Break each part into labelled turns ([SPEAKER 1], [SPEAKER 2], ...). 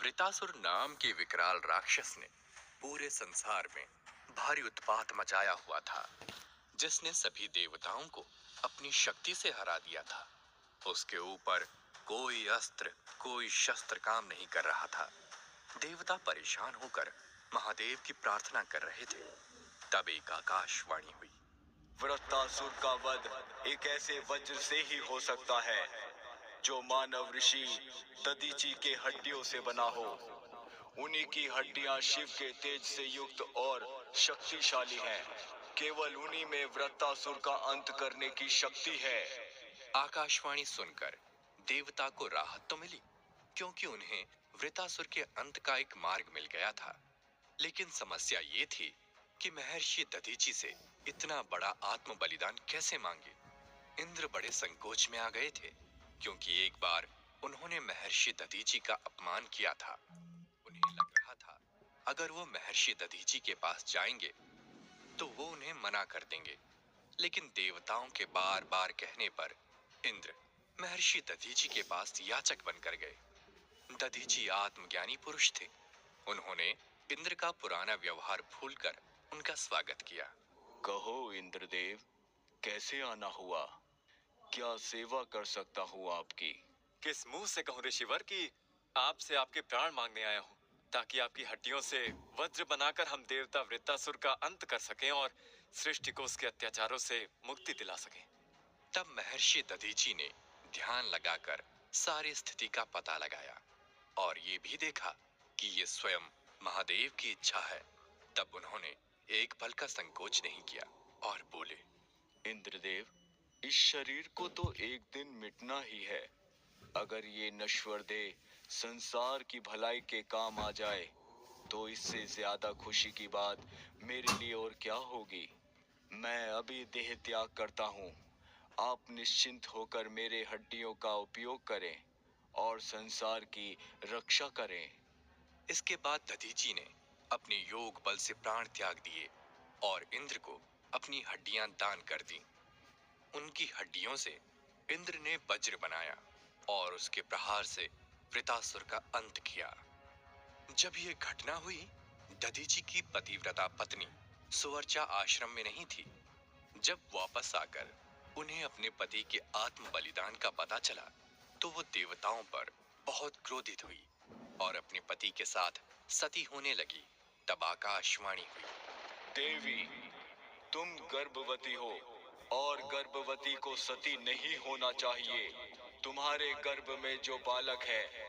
[SPEAKER 1] वृतासुर नाम के विकराल राक्षस ने पूरे संसार में भारी उत्पात मचाया हुआ था, जिसने सभी देवताओं को अपनी शक्ति से हरा दिया था। उसके ऊपर कोई अस्त्र, कोई शस्त्र काम नहीं कर रहा था। देवता परेशान होकर महादेव की प्रार्थना कर रहे थे। तब एक आकाशवाणी हुई।
[SPEAKER 2] वृत्तासुर का वध एक ऐसे वज्र से ही हो सकता है जो मानव ऋषि दधीचि के हड्डियों से बना हो। उन्हीं की हड्डियां शिव के तेज से युक्त और शक्तिशाली हैं। केवल उन्हीं में वृत्तासुर का अंत करने की शक्ति है।
[SPEAKER 1] आकाशवाणी सुनकर देवता को राहत तो मिली, क्योंकि उन्हें वृतासुर के अंत का एक मार्ग मिल गया था। लेकिन समस्या ये थी कि महर्षि दधीचि से इतना बड़ा आत्म बलिदान कैसे मांगे। इंद्र बड़े संकोच में आ गए थे, क्योंकि एक बार उन्होंने महर्षि दधीचि का अपमान किया था। उन्हें लग रहा था अगर वो महर्षि दधीचि के पास जाएंगे तो वो उन्हें मना कर देंगे। लेकिन देवताओं के बार बार कहने पर इंद्र महर्षि दधीचि के पास याचक बनकर गए। दधीचि आत्मज्ञानी पुरुष थे। उन्होंने इंद्र का पुराना व्यवहार भूलकर उनका स्वागत किया।
[SPEAKER 2] कहो इंद्रदेव, कैसे आना हुआ? क्या सेवा कर सकता हूँ आपकी?
[SPEAKER 3] किस मुंह से कहूं ऋषिवर कि आपसे आपके प्राण मांगने आया हूं, ताकि आपकी हड्डियों से वज्र बनाकर हम देवता वृत्तासुर का अंत कर सकें और सृष्टि को उसके अत्याचारों से मुक्ति दिला सकें।
[SPEAKER 1] तब महर्षि दधीचि ने ध्यान लगाकर सारी स्थिति का पता लगाया और ये भी देखा कि ये स्वयं महादेव की इच्छा है। तब उन्होंने एक पल का संकोच नहीं किया और बोले,
[SPEAKER 2] इंद्रदेव, इस शरीर को तो एक दिन मिटना ही है। अगर ये नश्वर देह संसार की भलाई के काम आ जाए तो इससे ज्यादा खुशी की बात मेरे लिए और क्या होगी। मैं अभी देह त्याग करता हूँ। आप निश्चिंत होकर मेरे हड्डियों का उपयोग करें और संसार की रक्षा करें।
[SPEAKER 1] इसके बाद दधीचि ने अपने योग बल से प्राण त्याग दिए और इंद्र को अपनी हड्डियां दान कर दी। उनकी हड्डियों से इंद्र ने वज्र बनाया और उसके प्रहार से वृतासुर का अंत किया। जब यह घटना हुई, दधीचि की पतिव्रता पत्नी सुवर्चा आश्रम में नहीं थी। जब वापस आकर उन्हें अपने पति के आत्म बलिदान का पता चला, तो वो देवताओं पर बहुत क्रोधित हुई और अपने पति के साथ सती होने लगी। तब आकाशवाणी हुई।
[SPEAKER 2] देवी, तुम गर्भवती हो और गर्भवती को सती नहीं होना चाहिए। तुम्हारे गर्भ में जो बालक है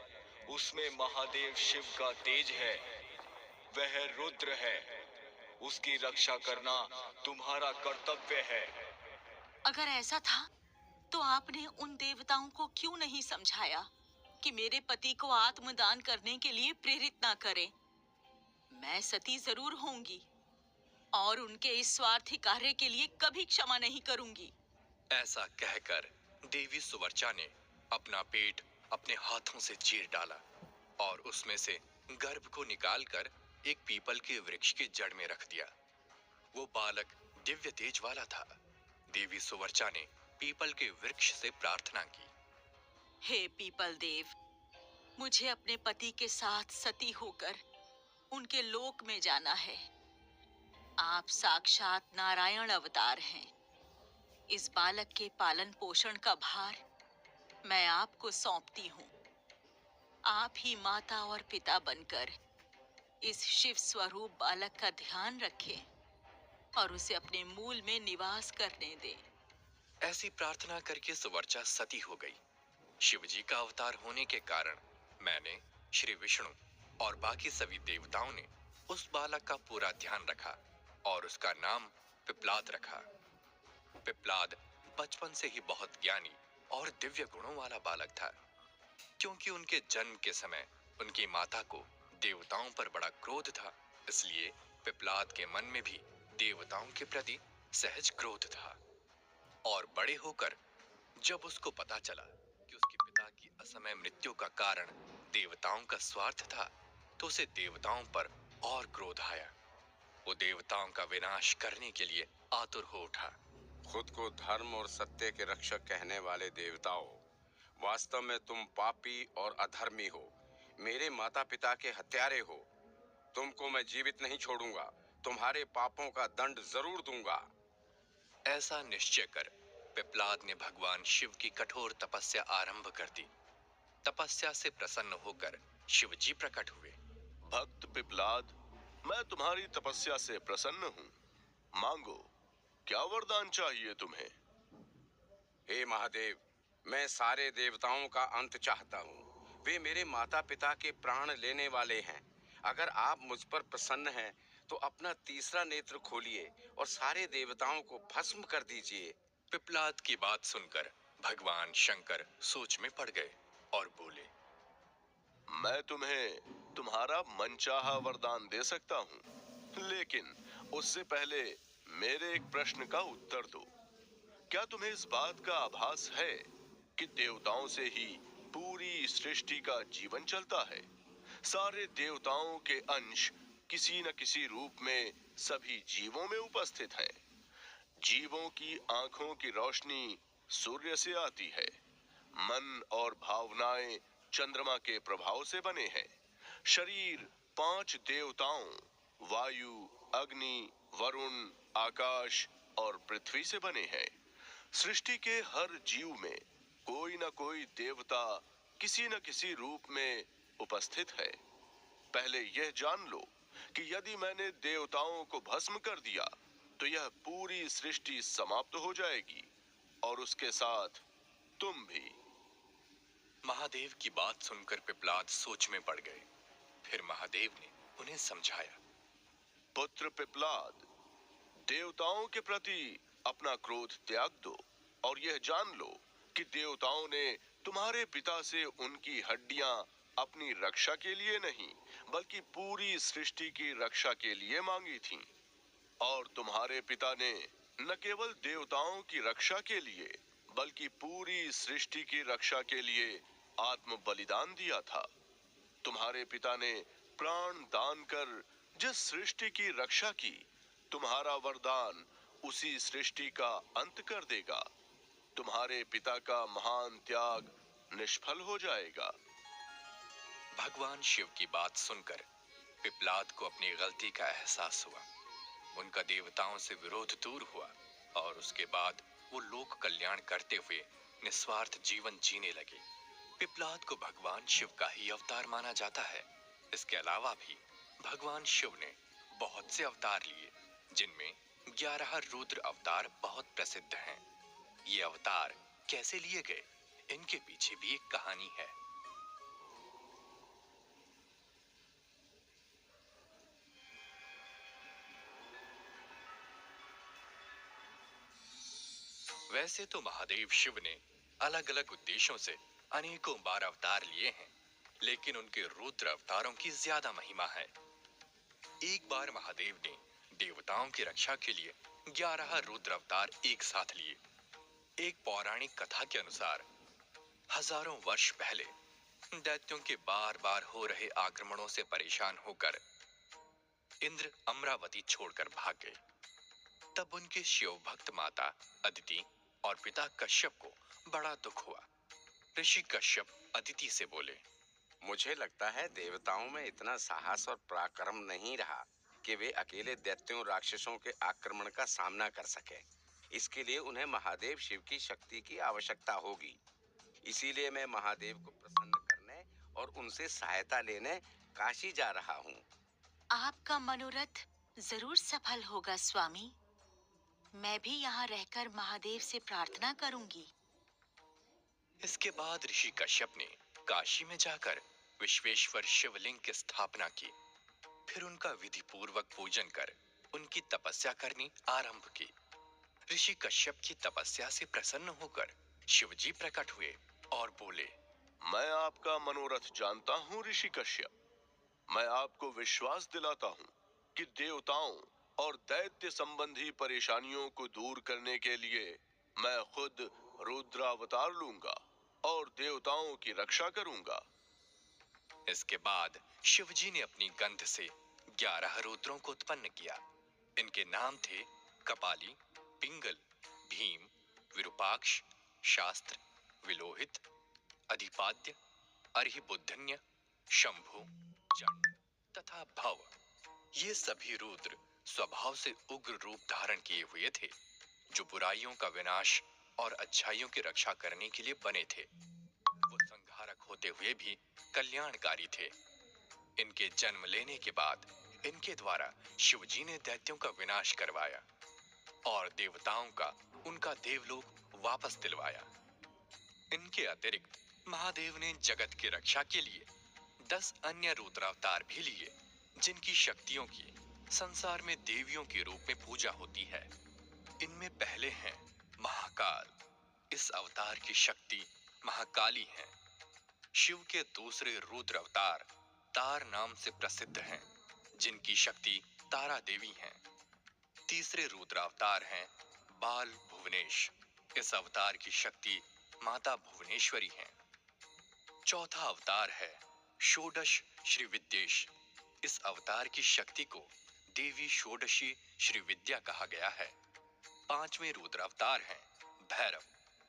[SPEAKER 2] उसमें महादेव शिव का तेज है। वह रुद्र है। उसकी रक्षा करना तुम्हारा कर्तव्य है।
[SPEAKER 4] अगर ऐसा था तो आपने उन देवताओं को क्यों नहीं समझाया कि मेरे पति को आत्मदान करने के लिए प्रेरित ना करें? मैं सती जरूर होंगी और उनके इस स्वार्थी कार्य के लिए कभी क्षमा नहीं करूंगी।
[SPEAKER 1] ऐसा कहकर देवी सुवर्चा ने अपना पेट अपने हाथों से चीर डाला और उसमें से गर्भ को निकालकर एक पीपल के वृक्ष की जड़ में रख दिया। वो बालक दिव्य तेज वाला था। देवी सुवर्चा ने पीपल के वृक्ष से प्रार्थना की,
[SPEAKER 4] हे पीपल देव, मुझे अपने पति के साथ सती होकर उनके लोक में जाना है। आप साक्षात नारायण अवतार हैं। इस बालक के पालन पोषण का भार मैं आपको सौंपती हूँ। आप ही माता और पिता बनकर इस शिव स्वरूप बालक का ध्यान रखें और उसे अपने मूल में निवास करने दें।
[SPEAKER 1] ऐसी प्रार्थना करके सुवर्चा सती हो गई। शिवजी का अवतार होने के कारण मैंने, श्री विष्णु और बाकी सभी देवताओं ने उस बालक का पूरा ध्यान रखा और उसका नाम पिप्लाद रखा। पिप्लाद बचपन से ही बहुत ज्ञानी और दिव्य गुणों वाला बालक था। क्योंकि उनके जन्म के समय उनकी माता को देवताओं पर बड़ा क्रोध था, इसलिए पिप्लाद के मन में भी देवताओं के प्रति सहज क्रोध था। और बड़े होकर जब उसको पता चला कि उसके पिता की असमय मृत्यु का कारण देवताओं का स्वार्थ था, तो उसे देवताओं पर और क्रोध आया। वो देवताओं का विनाश करने के लिए आतुर हो उठा।
[SPEAKER 5] खुद को धर्म और सत्य के रक्षक कहने वाले देवताओं, वास्तव में तुम पापी और अधर्मी हो। मेरे माता पिता के हत्यारे हो। तुमको मैं जीवित नहीं छोड़ूंगा। तुम्हारे पापों का दंड जरूर दूंगा।
[SPEAKER 1] ऐसा निश्चय कर पिप्लाद ने भगवान शिव की कठोर तपस्या आरंभ कर दी। तपस्या से प्रसन्न होकर शिव जी प्रकट हुए।
[SPEAKER 6] भक्त पिप्लाद, मैं तुम्हारी तपस्या से प्रसन्न हूँ। मांगो, क्या वरदान चाहिए तुम्हें?
[SPEAKER 5] हे महादेव, मैं सारे देवताओं का अंत चाहता हूँ। वे मेरे माता पिता के प्राण लेने वाले हैं। अगर आप मुझ पर प्रसन्न हैं, तो अपना तीसरा नेत्र खोलिए और सारे देवताओं को भस्म कर दीजिए।
[SPEAKER 1] पिप्लाद की बात सुनकर भगवान शंकर सोच में पड़ गए और बोले,
[SPEAKER 6] मैं तुम्हें तुम्हारा मनचाहा वरदान दे सकता हूँ, लेकिन उससे पहले मेरे एक प्रश्न का उत्तर दो। क्या तुम्हें इस बात का आभास है कि देवताओं से ही पूरी सृष्टि का जीवन चलता है? सारे देवताओं के अंश किसी न किसी रूप में सभी जीवों में उपस्थित हैं। जीवों की आंखों की रोशनी सूर्य से आती है। मन और भावनाएं चंद्रमा के प्रभाव से बने हैं। शरीर 5 देवताओं वायु, अग्नि, वरुण, आकाश और पृथ्वी से बने हैं। सृष्टि के हर जीव में कोई न कोई देवता किसी न किसी रूप में उपस्थित है। पहले यह जान लो कि यदि मैंने देवताओं को भस्म कर दिया तो यह पूरी सृष्टि समाप्त हो जाएगी और उसके साथ तुम भी।
[SPEAKER 1] महादेव की बात सुनकर पिप्लाद सोच में पड़ गए। फिर महादेव ने उन्हें समझाया।
[SPEAKER 6] पुत्र पिप्लाद, देवताओं के प्रति अपना क्रोध त्याग दो और यह जान लो कि देवताओं ने तुम्हारे पिता से उनकी हड्डियां अपनी रक्षा के लिए नहीं, बल्कि पूरी सृष्टि की रक्षा के लिए मांगी थीं। और तुम्हारे पिता ने न केवल देवताओं की रक्षा के लिए, बल्कि पूरी सृष्टि की रक्षा के लिए आत्म बलिदान दिया था। तुम्हारे पिता ने प्राण दान कर जिस सृष्टि की रक्षा की, तुम्हारा वरदान उसी सृष्टि का अंत कर देगा। तुम्हारे पिता का महान त्याग निष्फल हो जाएगा।
[SPEAKER 1] भगवान शिव की बात सुनकर पिप्लाद को अपनी गलती का एहसास हुआ। उनका देवताओं से विरोध दूर हुआ और उसके बाद वो लोक कल्याण करते हुए निस्वार्थ जीवन जीने लगे। पिप्लाद को भगवान शिव का ही अवतार माना जाता है। इसके अलावा भी भगवान शिव ने बहुत से अवतार लिए, जिनमें 11 रुद्र अवतार बहुत प्रसिद्ध हैं। ये अवतार कैसे लिए गए, इनके पीछे भी एक कहानी है। वैसे तो महादेव शिव ने अलग अलग उद्देश्यों से अनेकों बार अवतार लिए हैं, लेकिन उनके रुद्र अवतारों की ज्यादा महिमा है। एक बार महादेव ने देवताओं की रक्षा के लिए 11 रुद्र अवतार एक साथ लिए। एक पौराणिक कथा के अनुसार हजारों वर्ष पहले दैत्यों के बार बार हो रहे आक्रमणों से परेशान होकर इंद्र अमरावती छोड़कर भाग गए। तब उनके शिव भक्त माता अदिति और पिता कश्यप को बड़ा दुख हुआ। ऋषि कश्यप अदिति से बोले,
[SPEAKER 5] मुझे लगता है देवताओं में इतना साहस और पराक्रम नहीं रहा कि वे अकेले दैत्यों राक्षसों के आक्रमण का सामना कर सके। इसके लिए उन्हें महादेव शिव की शक्ति की आवश्यकता होगी। इसीलिए मैं महादेव को प्रसन्न करने और उनसे सहायता लेने काशी जा रहा हूँ।
[SPEAKER 4] आपका मनोरथ जरूर सफल होगा स्वामी। मैं भी यहाँ रहकर महादेव से प्रार्थना करूंगी।
[SPEAKER 1] इसके बाद ऋषि कश्यप ने काशी में जाकर विश्वेश्वर शिवलिंग की स्थापना की। फिर उनका विधि पूर्वक पूजन कर उनकी तपस्या करनी आरंभ की। ऋषि कश्यप की तपस्या से प्रसन्न होकर शिवजी प्रकट हुए और बोले,
[SPEAKER 6] मैं आपका मनोरथ जानता हूँ ऋषि कश्यप। मैं आपको विश्वास दिलाता हूँ कि देवताओं और दैत्य संबंधी परेशानियों को दूर करने के लिए मैं खुद रुद्रावतार लूंगा और देवताओं की रक्षा करूंगा।
[SPEAKER 1] इसके बाद शिवजी ने अपनी गंध से 11 रुद्रों को उत्पन्न किया। इनके नाम थे कपाली, पिंगल, भीम, विरूपाक्ष, शास्त्र, विलोहित, अधिपाद्य, अर्हिबुद्धन्य शंभु, जट तथा भव। ये सभी रुद्र स्वभाव से उग्र रूप धारण किए हुए थे, जो बुराइयों का विनाश और अच्छाइयों की रक्षा करने के लिए बने थे। वो संहारक होते हुए भी कल्याणकारी थे। इनके जन्म लेने के बाद इनके द्वारा शिवजी ने दैत्यों का विनाश करवाया और देवताओं का उनका देवलोक वापस दिलवाया। इनके अतिरिक्त महादेव ने जगत की रक्षा के लिए 10 अन्य रुद्रावतार भी लिए, जिनकी शक्तियों की संसार में देवियों के रूप में पूजा होती है। इनमें पहले हैं महाकाल। इस अवतार की शक्ति महाकाली है। शिव के दूसरे रुद्र अवतार तार नाम से प्रसिद्ध हैं, जिनकी शक्ति तारा देवी हैं। तीसरे रुद्रावतार हैं बाल भुवनेश। इस अवतार की शक्ति माता भुवनेश्वरी है। चौथा अवतार है षोडश श्री विद्येश। इस अवतार की शक्ति को देवी षोडशी श्री विद्या कहा गया है। पांचवें रुद्रावतार हैं भैरव,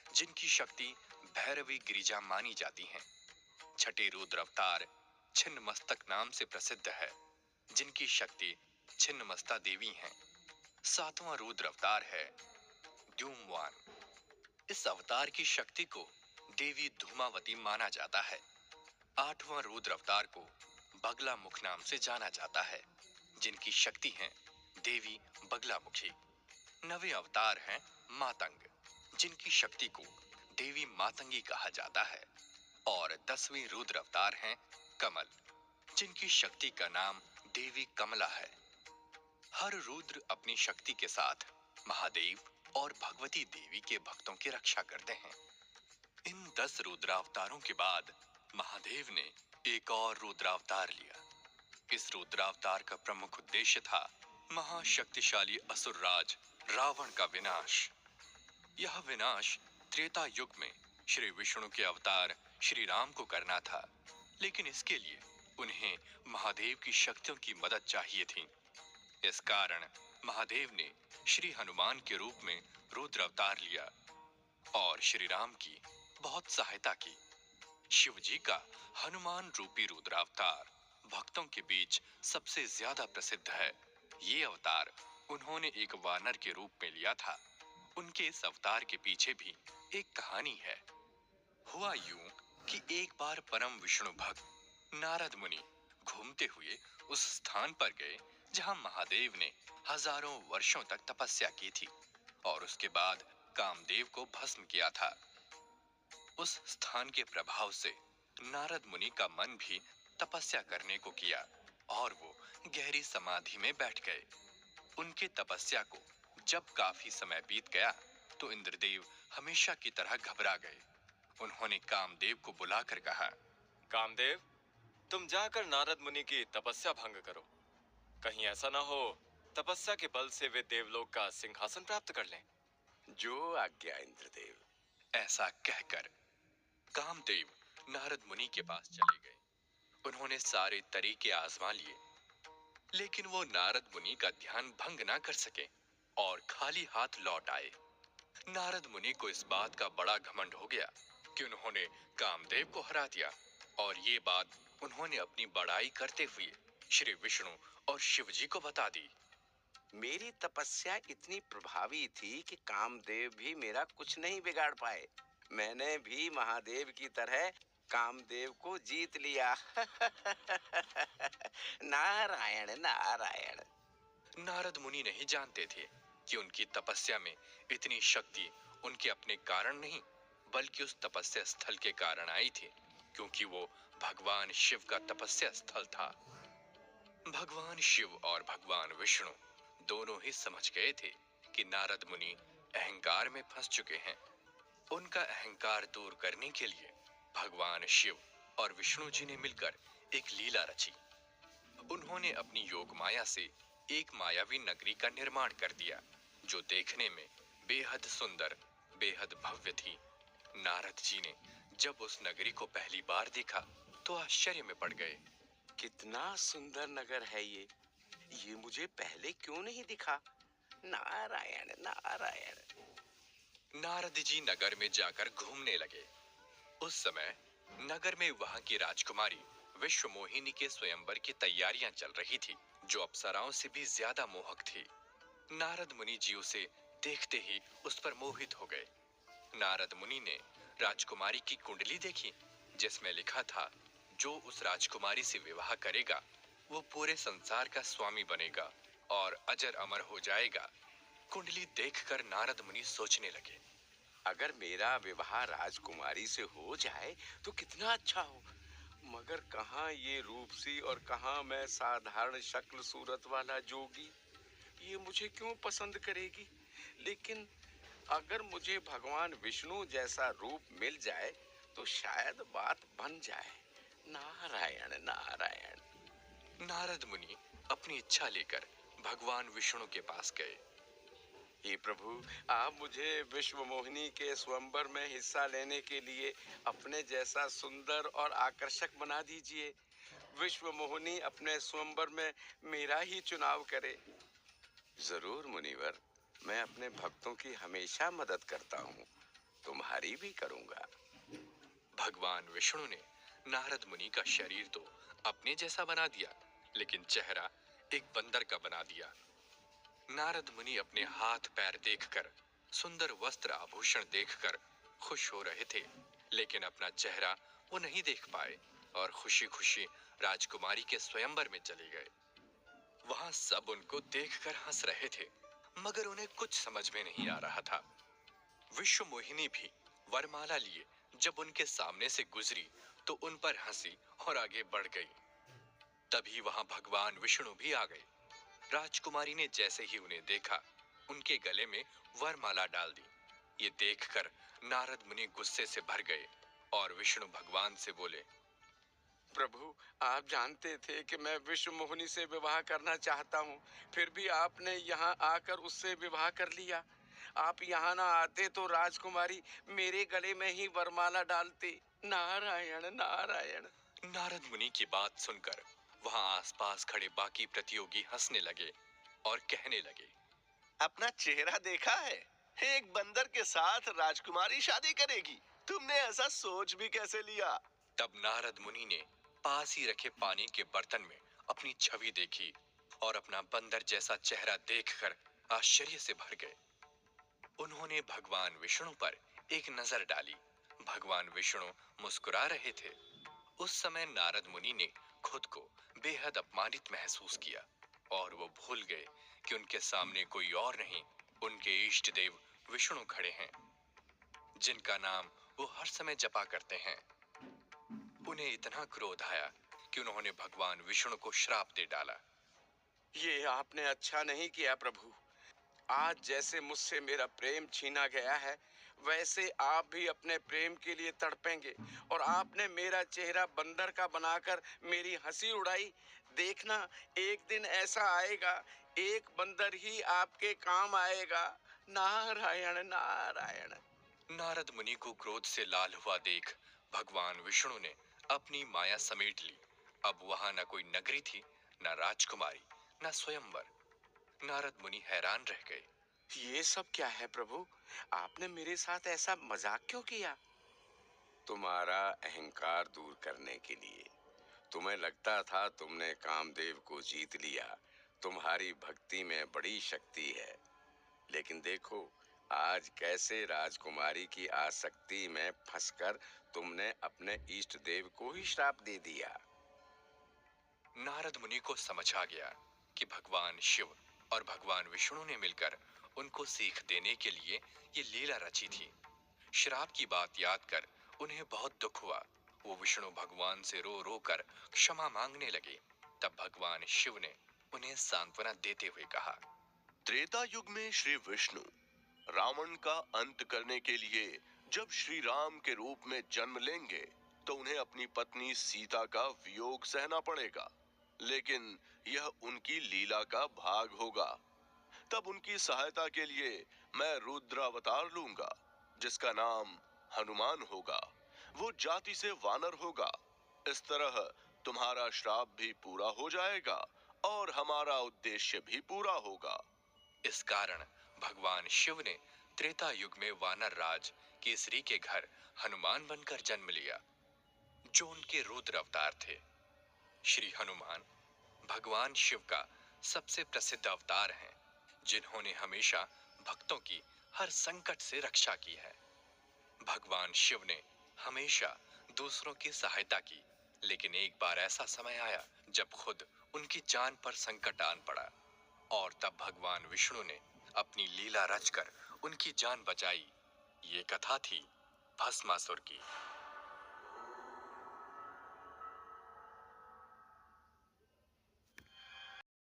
[SPEAKER 1] जिनकी शक्ति भैरवी गिरिजा मानी जाती है। छठे रुद्रावतार छिन्नमस्तक नाम से प्रसिद्ध है, जिनकी शक्ति छिन्नमस्ता देवी हैं। सातवां रुद्र अवतार है द्युम्वान। इस अवतार की शक्ति को देवी धूमावती माना जाता है। आठवां रुद्र अवतार को बगला मुख नाम से जाना जाता है, जिनकी शक्ति है देवी बगलामुखी। नवे अवतार हैं मातंग, जिनकी शक्ति को देवी मातंगी कहा जाता है। और 10वीं रुद्र अवतार हैं कमल, जिनकी शक्ति का नाम देवी कमला है। हर रुद्र अपनी शक्ति के साथ महादेव और भगवती देवी के भक्तों की रक्षा करते हैं। इन 10 रुद्रावतारों के बाद महादेव ने एक और रुद्रावतार लिया। इस रुद्रावतार का प्रमुख उद्देश्य था महाशक्तिशाली असुरराज रावण का विनाश। यह विनाश त्रेता युग में श्री विष्णु के अवतार श्री राम को करना था, लेकिन इसके लिए उन्हें महादेव की शक्तियों की मदद चाहिए थी। इस कारण महादेव ने श्री हनुमान के रूप में रुद्र अवतार लिया और श्री राम की बहुत सहायता की। शिव जी का हनुमान रूपी रुद्रावतार भक्तों के बीच सबसे ज्यादा प्रसिद्ध है। ये अवतार उन्होंने एक वानर के रूप में लिया था। उनके इस अवतार के पीछे भी एक कहानी है। हुआ यूं कि एक बार परम विष्णु भक्त नारद मुनि घूमते हुए उस स्थान पर गए जहां महादेव ने हजारों वर्षों तक तपस्या की थी और उसके बाद कामदेव को भस्म किया था। उस स्थान के प्रभाव से नारद मुनि का मन भी तपस्या करने को किया और वो गहरी समाधि में बैठ गए। उनके तपस्या को जब काफी समय बीत गया तो इंद्रदेव हमेशा की तरह घबरा गए। उन्होंने कामदेव को बुलाकर कहा,
[SPEAKER 3] कामदेव, तुम जाकर नारद मुनि की तपस्या भंग करो। कहीं ऐसा ना हो तपस्या के बल से वे देवलोक का सिंहासन प्राप्त कर लें।
[SPEAKER 5] जो आज्ञा इंद्रदेव।
[SPEAKER 1] ऐसा कहकर कामदेव नारद मुनि के पास चले गए। उन्होंने सारे तरीके आजमा लिए, लेकिन वो नारद मुनि का ध्यान भंग ना कर सके और खाली हाथ लौट आए। नारद मुनि को इस बात का बड़ा घमंड हो गया कि उन्होंने कामदेव को हरा दिया और ये बात उन्होंने अपनी बड़ाई करते हुए श्री विष्णु और शिव जी को बता दी।
[SPEAKER 5] मेरी तपस्या इतनी प्रभावी थी कि कामदेव भी मेरा कुछ नहीं बिगाड़ पाए। मैंने भी महादेव की तरह कामदेव को जीत लिया। नारायण नारायण।
[SPEAKER 1] नारद मुनि नहीं जानते थे कि उनकी तपस्या में इतनी शक्ति उनके अपने कारण नहीं, बल्कि उस तपस्या स्थल के कारण आई थी, क्योंकि वो भगवान शिव का तपस्या स्थल था। भगवान शिव और भगवान विष्णु दोनों ही समझ गए थे कि नारद मुनि अहंकार में फंस चुके हैं। उनका अहंकार दूर करने के लिए भगवान शिव और विष्णु जी ने मिलकर एक लीला रची। उन्होंने अपनी योग माया से एक मायावी नगरी का निर्माण कर दिया, जो देखने में बेहद सुंदर, बेहद भव्य थी। नारद जी ने जब उस नगरी को पहली बार देखा तो आश्चर्य में पड़ गए।
[SPEAKER 5] कितना सुंदर नगर है ये मुझे पहले क्यों नहीं दिखा? नारायण नारायण।
[SPEAKER 1] नारद जी नगर में जाकर घूमने लगे। उस समय नगर में वहां की राजकुमारी विश्व मोहिनी के स्वयंवर की तैयारियां चल रही थी, जो अप्सराओं से भी ज्यादा मोहक थी। नारद मुनि जी उसे देखते ही उस पर मोहित हो गए। नारद मुनि ने राजकुमारी की कुंडली देखी, जिसमें लिखा था, जो उस राजकुमारी से विवाह करेगा वो पूरे संसार का स्वामी बनेगा और अजर अमर हो जाएगा। कुंडली देखकर नारद मुनि सोचने लगे,
[SPEAKER 5] अगर मेरा विवाह राजकुमारी से हो जाए तो कितना अच्छा हो, मगर कहाँ ये रूपसी और कहाँ मैं साधारण शक्ल सूरत वाला जोगी। ये मुझे क्यों पसंद करेगी? लेकिन अगर मुझे भगवान विष्णु जैसा रूप मिल जाए तो शायद बात बन जाए। नारायण नारायण।
[SPEAKER 1] नारद मुनि अपनी इच्छा लेकर भगवान विष्णु के पास गए।
[SPEAKER 5] हे प्रभु, आप मुझे विश्व मोहिनी के स्वयंवर में हिस्सा लेने के लिए अपने जैसा सुंदर और आकर्षक बना दीजिए। विश्व मोहिनी अपने स्वयंवर में मेरा ही चुनाव करे। जरूर मुनिवर, मैं अपने भक्तों की हमेशा मदद करता हूँ, तुम्हारी भी करूँगा।
[SPEAKER 1] भगवान विष्णु ने नारद मुनि का शरीर तो अपने जैसा बना दिया, लेकिन चेहरा एक बंदर का बना दिया। नारद मुनि अपने हाथ पैर देखकर, सुंदर वस्त्र आभूषण देखकर खुश हो रहे थे, लेकिन अपना चेहरा वो नहीं देख पाए और खुशी खुशी राजकुमारी के स्वयंवर में चले गए। वहां सब उनको देखकर हंस रहे थे, मगर उन्हें कुछ समझ में नहीं आ रहा था। विश्व मोहिनी भी वरमाला लिए जब उनके सामने से गुजरी तो उन पर हंसी और आगे बढ़ गई। तभी वहां भगवान विष्णु भी आ गए। राजकुमारी ने जैसे ही उन्हें देखा, उनके गले में वरमाला डाल दी। ये देखकर नारद मुनि गुस्से से भर गए और विष्णु भगवान से बोले,
[SPEAKER 5] प्रभु, आप जानते थे कि मैं विश्व मोहिनी से विवाह करना चाहता हूँ, फिर भी आपने यहाँ आकर उससे विवाह कर लिया। आप यहाँ ना आते तो राजकुमारी मेरे गले में ही वरमाला डालती। नारायण नारायण।
[SPEAKER 1] नारद मुनि की बात सुनकर वहां आसपास खड़े बाकी प्रतियोगी हंसने लगे और कहने लगे,
[SPEAKER 6] अपना चेहरा देखा है? एक बंदर के साथ राजकुमारी शादी करेगी? तुमने ऐसा सोच भी कैसे लिया?
[SPEAKER 1] तब नारद मुनि ने पास ही रखे पानी के बर्तन में अपनी छवि देखी और अपना बंदर जैसा चेहरा देखकर आश्चर्य से भर गए। उन्होंने भगवान विष्णु पर एक नजर डाली। भगवान विष्णु मुस्कुरा रहे थे। उस समय नारद मुनि ने खुद को बेहद अपमानित महसूस किया और वो भूल गए कि उनके सामने कोई और नहीं, उनके इष्ट देव विष्णु खड़े हैं, जिनका नाम वो हर समय जपा करते हैं। उन्हें इतना क्रोध आया कि उन्होंने भगवान विष्णु को श्राप दे डाला।
[SPEAKER 5] ये आपने अच्छा नहीं किया प्रभु। आज जैसे मुझसे मेरा प्रेम छीना गया है, वैसे आप भी अपने प्रेम के लिए तड़पेंगे। और आपने मेरा चेहरा बंदर का बनाकर मेरी हंसी उड़ाई। देखना, एक दिन ऐसा आएगा, एक बंदर ही आपके काम आएगा। नारायण नारायण।
[SPEAKER 1] नारद मुनि को क्रोध से लाल हुआ देख भगवान विष्णु ने अपनी माया समेट ली। अब वहां न कोई नगरी थी, न राजकुमारी, न स्वयंवर। नारद मुनि हैरान रह गए।
[SPEAKER 5] ये सब क्या है प्रभु? आपने मेरे साथ ऐसा मजाक क्यों किया? तुम्हारा अहंकार दूर करने के लिए। तुम्हें लगता था तुमने कामदेव को जीत लिया, तुम्हारी भक्ति में बड़ी शक्ति है। लेकिन देखो, आज कैसे राजकुमारी की आसक्ति में फंसकर तुमने अपने इष्ट देव को ही श्राप दे दिया।
[SPEAKER 1] नारद मुनि को समझ आ गया कि भगवान शिव और भगवान विष्णु ने मिलकर उनको सीख देने के लिए ये लीला रची थी। श्राप की बात याद कर उन्हें बहुत दुख हुआ। वो विष्णु भगवान से रो रो कर क्षमा मांगने लगे। तब भगवान शिव ने उन्हें सांत्वना देते हुए कहा,
[SPEAKER 6] त्रेता युग में श्री विष्णु रावण का अंत करने के लिए जब श्री राम के रूप में जन्म लेंगे तो उन्हें अपनी पत्नी सीता का वियोग सहना पड़ेगा, लेकिन यह उनकी लीला का भाग होगा। तब उनकी सहायता के लिए मैं रुद्र अवतार लूंगा, जिसका नाम हनुमान होगा। वो जाति से वानर होगा। इस तरह तुम्हारा श्राप भी पूरा हो जाएगा और हमारा उद्देश्य भी पूरा होगा।
[SPEAKER 1] इस कारण भगवान शिव ने त्रेता युग में वानर राज केसरी के घर हनुमान बनकर जन्म लिया, जो उनके रुद्र अवतार थे। श्री हनुमान भगवान शिव का सबसे प्रसिद्ध अवतार हैं, जिन्होंने हमेशा भक्तों की हर संकट से रक्षा की है। भगवान शिव ने हमेशा दूसरों की सहायता की, लेकिन एक बार ऐसा समय आया जब खुद उनकी जान पर संकट आन पड़ा, और तब भगवान विष्णु ने अपनी लीला रचकर उनकी जान बचाई। ये कथा थी भस्मासुर की।